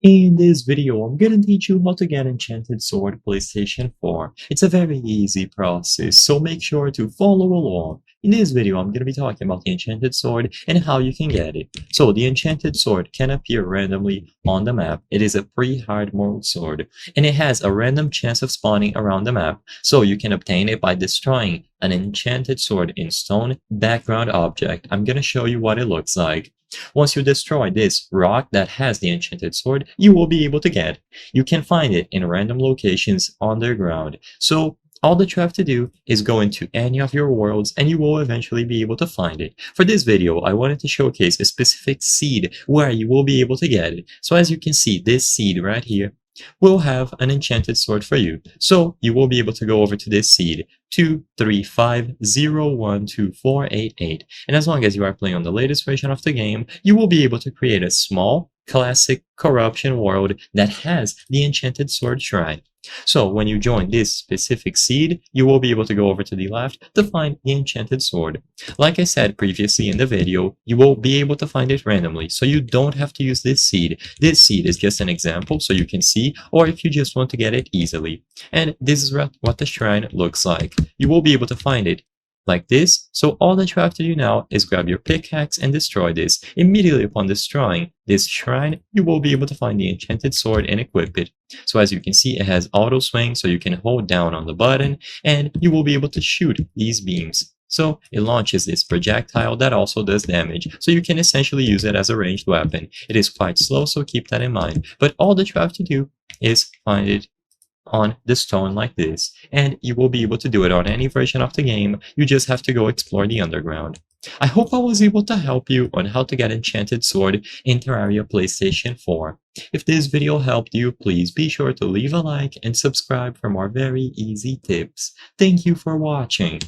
In this video, I'm gonna teach you how to get Enchanted Sword PlayStation 4. It's a very easy process, so make sure to follow along. In this video, I'm gonna be talking about the Enchanted Sword and how you can get it. So the Enchanted Sword can appear randomly on the map. It is a pre-hard mode sword, and it has a random chance of spawning around the map, so you can obtain it by destroying an enchanted sword in stone background object. I'm gonna show you what it looks like. Once you destroy this rock that has the enchanted sword, you will be able to get. You can find it in random locations underground. So all that you have to do is go into any of your worlds and you will eventually be able to find it. For this video, I wanted to showcase a specific seed where you will be able to get it. So as you can see, this seed right here will have an enchanted sword for you. So you will be able to go over to this seed 235012488, and as long as you are playing on the latest version of the game, you will be able to create a small classic corruption world that has the enchanted sword shrine. So when you join this specific seed, you will be able to go over to the left to find the enchanted sword. Like I said previously in the video, you will be able to find it randomly, so you don't have to use this seed. This seed is just an example so you can see, or if you just want to get it easily. And this is what the shrine looks like. You will be able to find it like this, so all that you have to do now is grab your pickaxe and destroy this. Immediately upon destroying this shrine, you will be able to find the enchanted sword and equip it. So as you can see, it has auto swing, so you can hold down on the button and you will be able to shoot these beams. So it launches this projectile that also does damage, so you can essentially use it as a ranged weapon. It is quite slow, so keep that in mind, but all that you have to do is find it on the stone like this, and you will be able to do it on any version of the game. You just have to go explore the underground. I hope I was able to help you on how to get Enchanted Sword in Terraria PlayStation 4. If this video helped you, please be sure to leave a like and subscribe for more very easy tips. Thank you for watching.